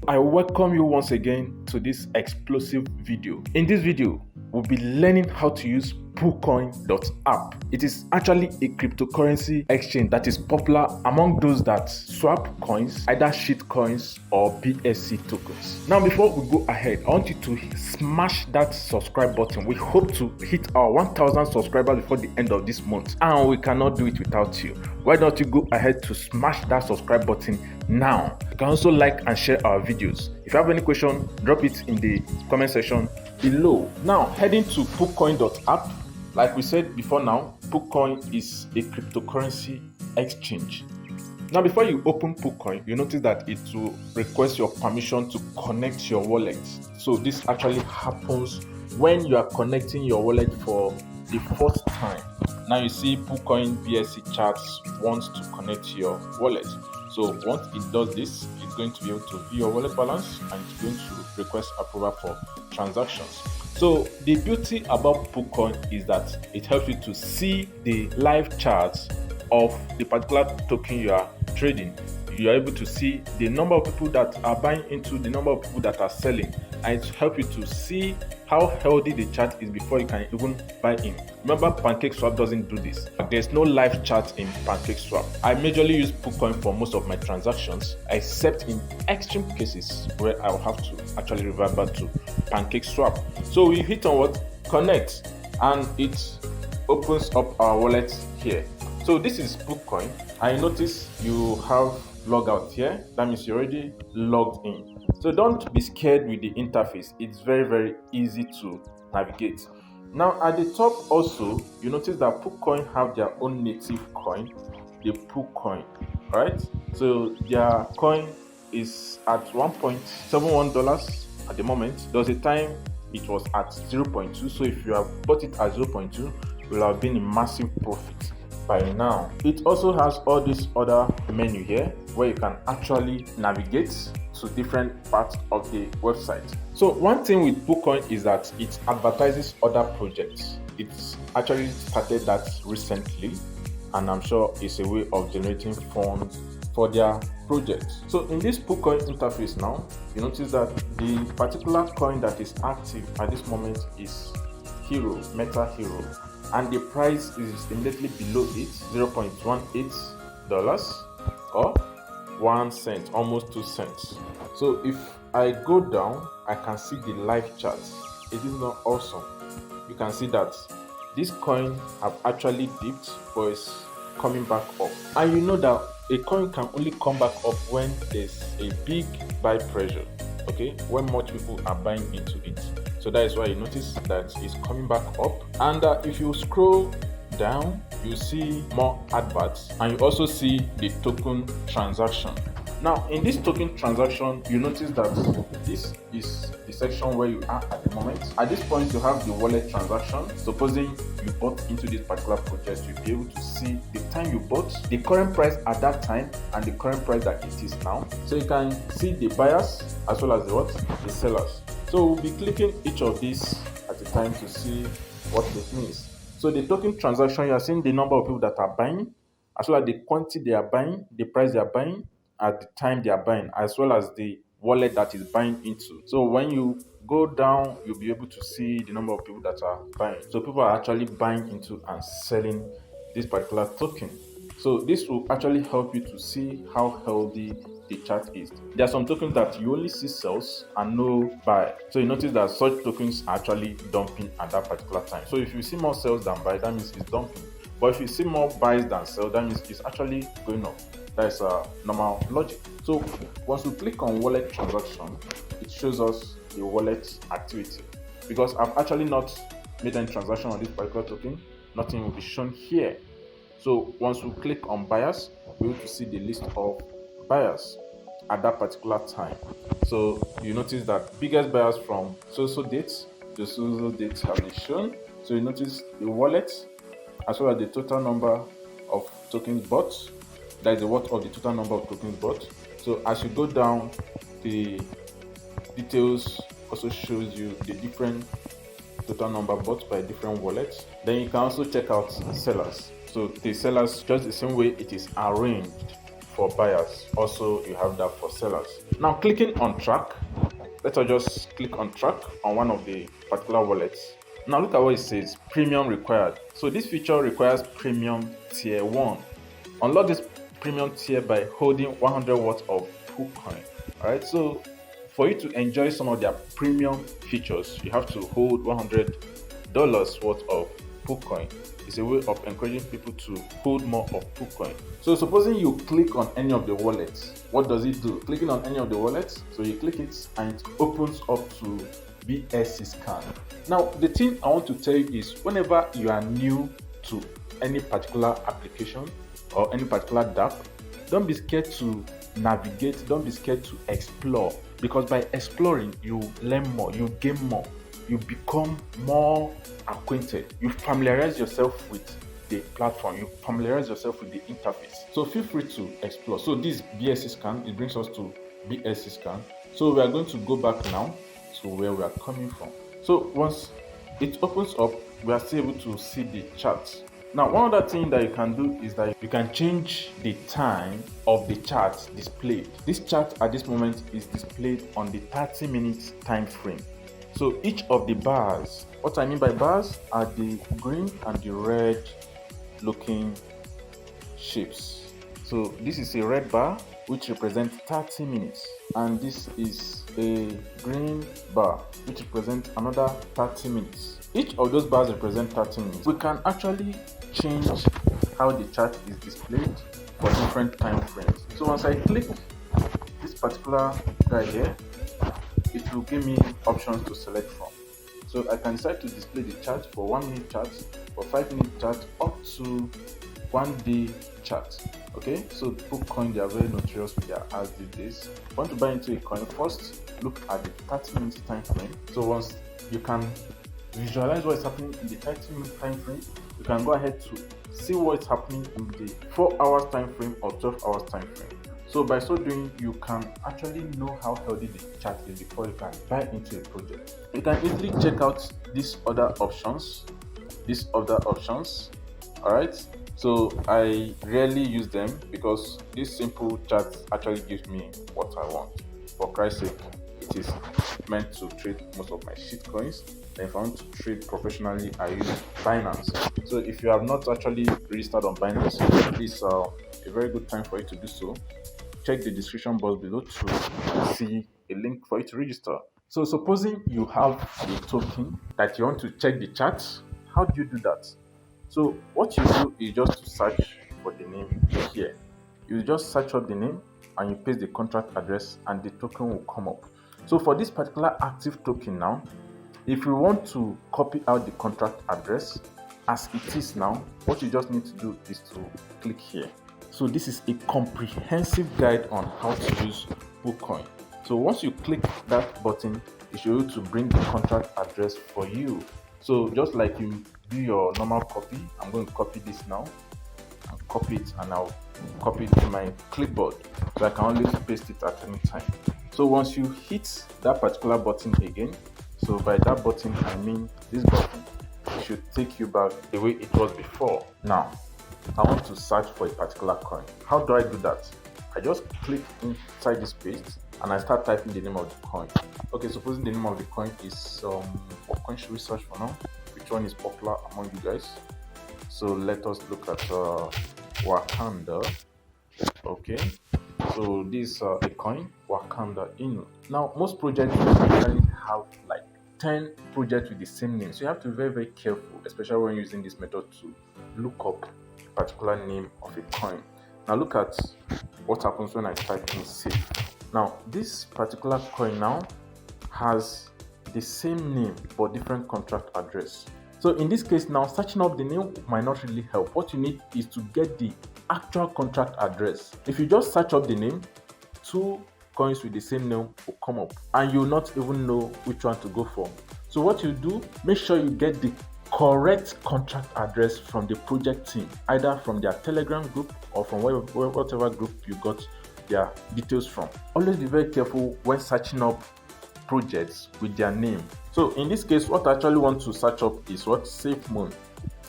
I welcome you once again to this explosive video. In this video, we'll be learning how to use Poocoin App. It is actually a cryptocurrency exchange that is popular among those that swap coins, either shit coins or BSC tokens. Now, before we go ahead, I want you to smash that subscribe button. We hope to hit our 1,000 subscribers before the end of this month, and we cannot do it without you. Why don't you go ahead to smash that subscribe button now? You can also like and share our videos. If you have any question, drop it in the comment section below. Now, heading to Poocoin App. Like we said before now, Poocoin is a cryptocurrency exchange. Now, before you open Poocoin, you notice that it will request your permission to connect your wallet. So this actually happens when you are connecting your wallet for the first time. Now you see Poocoin BSC charts wants to connect your wallet. So once it does this, it's going to be able to view your wallet balance and it's going to request approval for transactions. So the beauty about Poocoin is that it helps you to see the live charts of the particular token you are trading. You are able to see the number of people that are buying into, the number of people that are selling, and it helps you to see how healthy the chart is before you can even buy in. Remember, PancakeSwap doesn't do this. There's no live chart in PancakeSwap. I majorly use Poocoin for most of my transactions, except in extreme cases where I will have to actually revert back to PancakeSwap. So we hit on what? Connect, and it opens up our wallet here. So this is Poocoin. I notice you have logout here. That means you're already logged in. So don't be scared with the interface. It's very easy to navigate. Now at the top also, you notice that Poocoin have their own native coin, the Poocoin, right? So their coin is at $1.71 at the moment. There was a time it was at 0.2. So if you have bought it at 0.2, you will have been in massive profit by now. It also has all this other menu here where you can actually navigate to different parts of the website. So one thing with Poocoin is that it advertises other projects. It's actually started that recently, and I'm sure it's a way of generating funds for their projects. So in this Poocoin interface now, you notice that the particular coin that is active at this moment is Hero, Meta Hero, and the price is immediately below it, $0.18 or 1 cent, almost 2 cents. So if I go down, I can see the live charts. It is not awesome. You can see that this coin have actually dipped, but it's coming back up. And you know that a coin can only come back up when there's a big buy pressure, okay, when much people are buying into it. So that is why you notice that it's coming back up. And if you scroll down, you see more adverts, and you also see the token transaction. Now in this token transaction, you notice that this is the section where you are at the moment. At this point, you have the wallet transaction. Supposing you bought into this particular project, you'll be able to see the time you bought, the current price at that time, and the current price that it is now. So you can see the buyers as well as the sellers. So we'll be clicking each of these at a time to see what it means. So the token transaction, you are seeing the number of people that are buying, as well as the quantity they are buying, the price they are buying, at the time they are buying, as well as the wallet that is buying into. So when you go down, you'll be able to see the number of people that are buying. So people are actually buying into and selling this particular token. So this will actually help you to see how healthy the chart is. There are some tokens that you only see sells and no buy. So you notice that such tokens are actually dumping at that particular time. So if you see more sells than buy, that means it's dumping. But if you see more buys than sell, that means it's actually going up. That is a normal logic. So once we click on wallet transaction, it shows us the wallet activity. Because I've actually not made any transaction on this particular token, nothing will be shown here. So once we click on buyers, we're able to see the list of buyers at that particular time. So you notice that biggest buyers from so dates, the so dates have been shown. So you notice the wallet as well as the total number of tokens bought. That is the worth of the total number of tokens bought. So as you go down, the details also shows you the different total number bought by different wallets. Then you can also check out sellers. So the sellers, just the same way it is arranged for buyers. Also, you have that for sellers. Now, clicking on track, let us just click on track on one of the particular wallets. Now look at what it says, premium required. So this feature requires premium tier 1. Unlock this premium tier by holding 100 watts of Poocoin. Alright, so for you to enjoy some of their premium features, you have to hold $100 worth of Poocoin. It's a way of encouraging people to hold more of Poocoin. So supposing you click on any of the wallets, what does it do? Clicking on any of the wallets, so you click it and it opens up to BSC scan. Now the thing I want to tell you is, whenever you are new to any particular application or any particular dApp, don't be scared to navigate, don't be scared to explore, because by exploring you learn more, you gain more, you become more acquainted, you familiarize yourself with the platform, you familiarize yourself with the interface. So feel free to explore. So this BSC scan, it brings us to BSC scan. So we are going to go back now to where we are coming from. So once it opens up, we are still able to see the chart. Now, one other thing that you can do is that you can change the time of the chart displayed. This chart at this moment is displayed on the 30 minutes time frame. So each of the bars, what I mean by bars are the green and the red looking shapes. So this is a red bar which represents 30 minutes, and this is a green bar which represents another 30 minutes. Each of those bars represent 30 minutes. We can actually change how the chart is displayed for different time frames. So once I click this particular guy here, it will give me options to select from. So I can decide to display the chart for 1 minute chart, for 5 minute chart, up to 1 day chart. Okay, so Poocoin, they are very notorious with their ads these days. If you want to buy into a coin, first look at the 30 minutes time frame. So once you can visualize what is happening in the 30 minute time frame, you can go ahead to see what is happening in the 4 hours time frame or 12 hours time frame. So by so doing, you can actually know how healthy the chart is before you can buy into a project. You can easily check out these other options. Alright, so I rarely use them because this simple chart actually gives me what I want. For Christ's sake, it is meant to trade most of my shit coins. And if I want to trade professionally, I use Binance. So if you have not actually registered on Binance, this is a very good time for you to do so. Check the description box below to see a link for you to register. So supposing you have a token that you want to check the chart, how do you do that? So what you do is just to search for the name here. You just search up the name and you paste the contract address and the token will come up. So for this particular active token now, if you want to copy out the contract address as it is now, what you just need to do is to click here. So this is a comprehensive guide on how to use Poocoin. So once you click that button, it should be able to bring the contract address for you. So just like you do your normal copy, I'm going to copy this now and copy it, and I'll copy it to my clipboard so I can always paste it at any time. So once you hit that particular button again, so by that button I mean this button, it should take you back the way it was before. Now I want to search for a particular coin. How do I do that? I just click inside this page and I start typing the name of the coin. Okay, supposing the name of the coin is what coin should we search for now? Which one is popular among you guys? So let us look at Wakanda. Okay, so this is a coin, Wakanda Inu. Now most projects actually have like 10 projects with the same name, so you have to be very, very careful, especially when using this method to look up a particular name of a coin. Now look at what happens when I type in safe. Now this particular coin now has the same name but different contract address. So in this case now, searching up the name might not really help. What you need is to get the actual contract address. If you just search up the name, 2 coins with the same name will come up and you'll not even know which one to go for. So what you do, make sure you get the correct contract address from the project team, either from their Telegram group or from whatever group you got their details from. Always be very careful when searching up projects with their name. So in this case, what I actually want to search up is what? SafeMoon,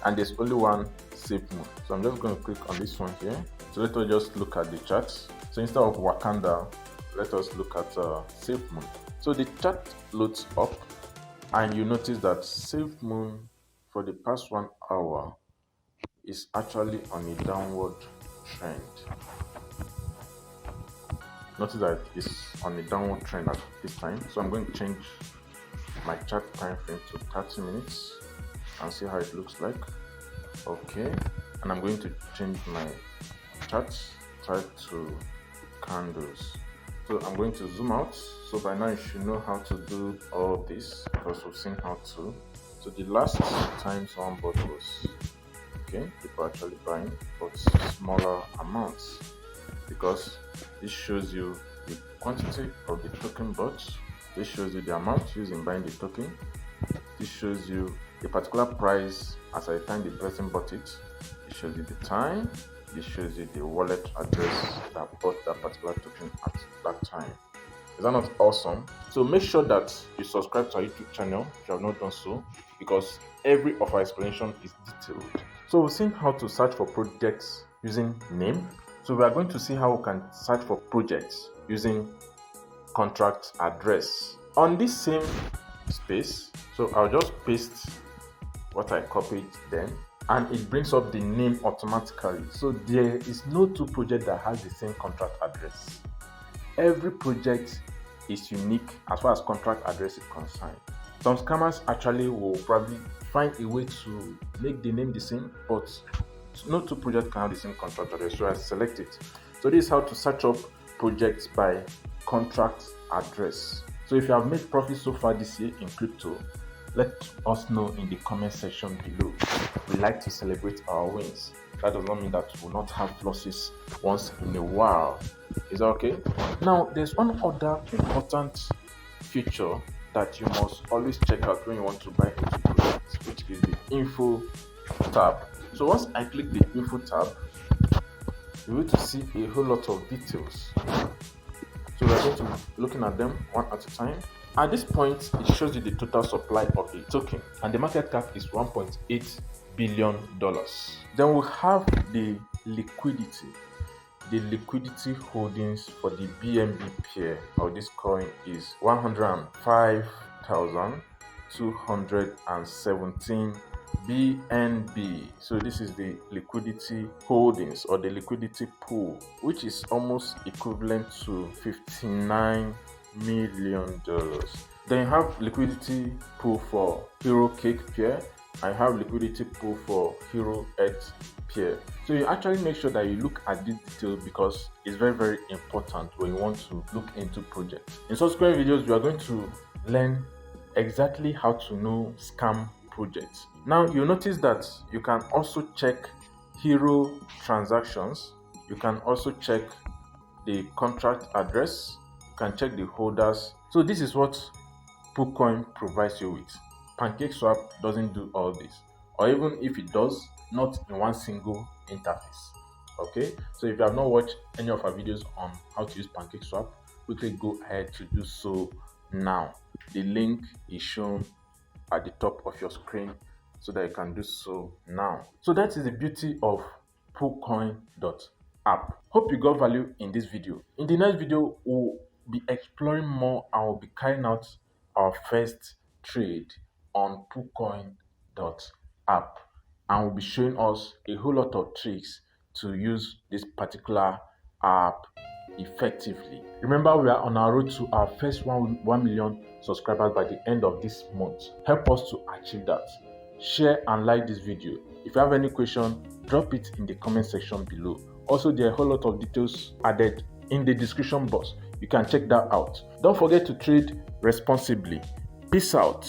and there's only one SafeMoon. So I'm just going to click on this one here So let us just look at the chart. So instead of Wakanda, let us look at safemoon. So the chart loads up, and you notice that safemoon for the past 1 hour is actually on a downward trend. Notice that it's on a downward trend at this time. So I'm going to change my chart time frame to 30 minutes and see how it looks like. Okay, and I'm going to change my chart type to candles. So I'm going to zoom out. So by now you should know how to do all this because we've seen how to. So the last time someone bought was, okay, people are actually buying, but smaller amounts, because this shows you the quantity of the token bought. This shows you the amount used in buying the token. This shows you the particular price as at the time the person bought it. It shows you the time. This shows you the wallet address that bought that particular token at that time. Is that not awesome? So make sure that you subscribe to our YouTube channel if you have not done so, because every of our explanation is detailed. So we've seen how to search for projects using name. So we are going to see how we can search for projects using contract address. On this same space, so I'll just paste what I copied then, and it brings up the name automatically. So there is no two projects that has the same contract address. Every project is unique as far as contract address is concerned. Some scammers actually will probably find a way to make the name the same, but no two projects can have the same contract address, so I select it. So this is how to search up projects by contract address. So if you have made profit so far this year in crypto, let us know in the comment section below. We like to celebrate our wins. That does not mean that we will not have losses once in a while. Is that okay? Now, there's one other important feature that you must always check out when you want to buy into projects, which is the info tab. So once I click the info tab, you're going to see a whole lot of details. So we're going to be looking at them one at a time. At this point, it shows you the total supply of the token, and the market cap is $1.8 billion. Then we have the liquidity. The liquidity holdings for the BNB pair of this coin is 105,217 BNB. So this is the liquidity holdings or the liquidity pool, which is almost equivalent to $59 million. Then you have liquidity pool for Hero Cake pair. I have liquidity pool for Hero X pair. So you actually make sure that you look at this detail because it's very, very important when you want to look into projects. In subsequent videos, we are going to learn exactly how to know scam projects. Now you notice that you can also check Hero transactions. You can also check the contract address. You can check the holders. So this is what Poocoin provides you with. PancakeSwap doesn't do all this, or even if it does, not in one single interface. Okay, so if you have not watched any of our videos on how to use PancakeSwap, quickly go ahead to do so now. The link is shown at the top of your screen so that you can do so now. So that is the beauty of Poocoin.app. Hope you got value in this video. In the next video, we'll be exploring more and we'll be carrying out our first trade on Poocoin.app, and will be showing us a whole lot of tricks to use this particular app effectively. Remember, we are on our road to our first 1 million subscribers by the end of this month. Help us to achieve that. Share and like this video. If you have any question, drop it in the comment section below. Also, there are a whole lot of details added in the description box. You can check that out. Don't forget to trade responsibly. Peace out.